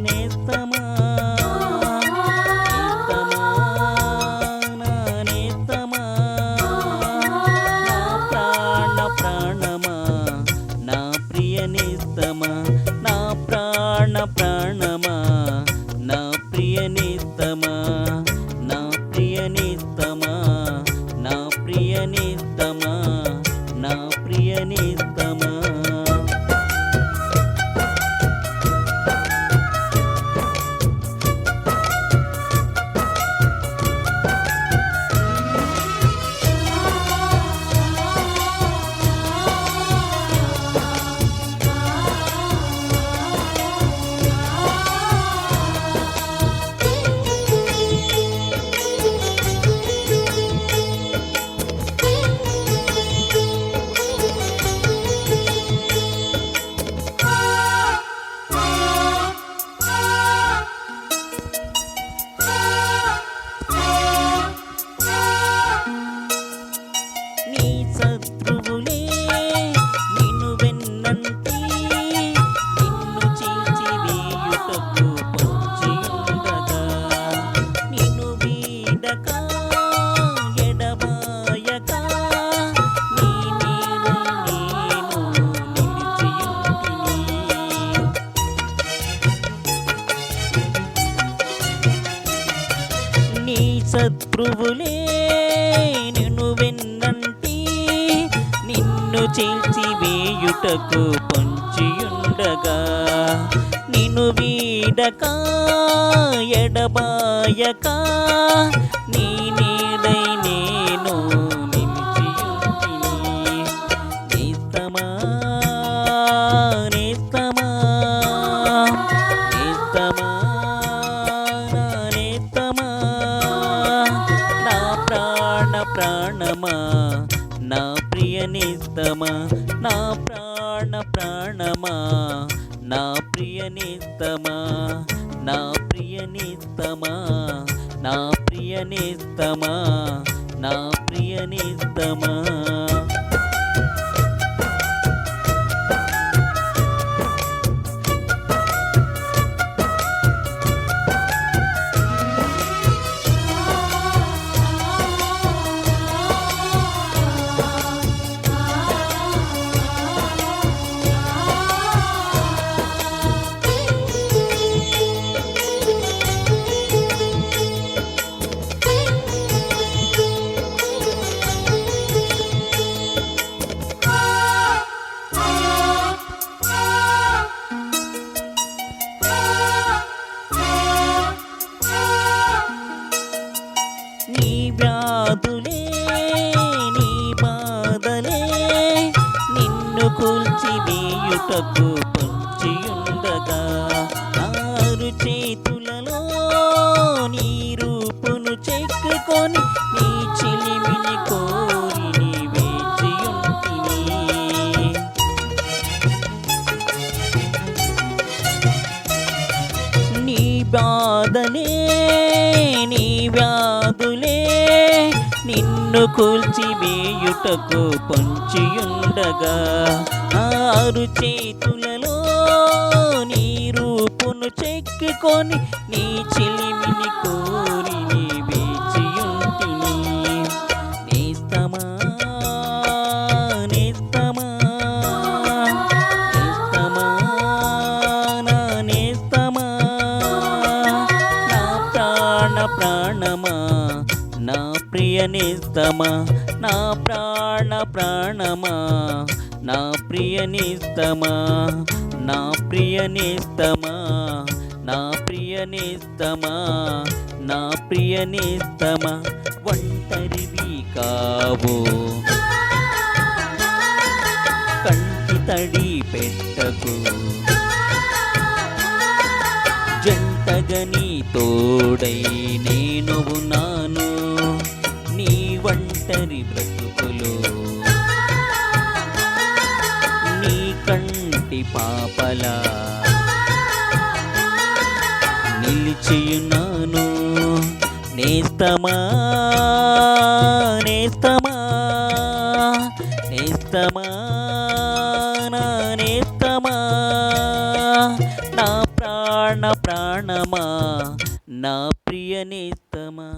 నేస్తమా నేస్తమా నా నేస్తమా నా ప్రాణ ప్రాణమా నా ప్రియ నేస్తమా నా ప్రాణ ప్రాణమా నా ప్రియ నేస్తమా నా ప్రియ నేస్తమా నా ప్రియ నేస్తమా నా ప్రియ నేస్తమా నీ శత్రువులే నిన్ను వెన్నంటి నిన్ను చీల్చి వేయుటకు పొంచియుండగా నిన్ను వీడక ఎడబాయక నీ నీడై నేను నిలిచియుంటిని నీ శత్రువులే నిన్ను వెన్నంటి నిన్ను చీల్చి వేయుటకు పొంచియుండగా నిన్ను వీడక ఎడబాయక నీ నీడై నేను నిలిచియుంటిని నేస్తమా నేస్తమా నేస్తమా నా నేస్తమా నా ప్రాణ ప్రాణమా నా ప్రియ నేస్తమా నా ప్రాణ ప్రాణమా నా ప్రియ నేస్తమా నా ప్రియ నేస్తమా నా ప్రియ నేస్తమా నా ప్రియ నేస్తమా నీ వ్యాధులే నీ బాధలే నిన్ను కూల్చి వేయుటకు పొంచియుండగా ఆరు చేతులలో నీ రూపును చెక్కుకొని నీ చిలిమిని కోరి నీ వేచియుంటిని నీ బాధలే నీ వ్యాధులే నిన్ను కూల్చి వేయుటకు పొంచియుండగా ఆరు చేతులలో నీ రూపును చెక్కుకొని నీ చిలిమిని కోరి నీ వేచియుంటిని నేస్తమా నేస్తమా నేస్తమా నా నేస్తమా నా ప్రాణ ప్రాణమా నా ప్రియ నేస్తమా నా ప్రాణ ప్రాణమా నా ప్రియ నేస్తమా నా ప్రియ నేస్తమా నా ప్రియ నేస్తమా నా ప్రియ నేస్తమా ఒంటరివి కావు కంటి తడి పెట్టకు జంటగా నీ తోడై నేను ఉన్నాను నీ ఒంటరి బ్రతుకులో నీ కంటి పాపలా నిలిచియున్నాను నేస్తమా నేస్తమా నేస్తమా నా నేస్తమా నా ప్రాణమా నా ప్రియ నేస్తమా.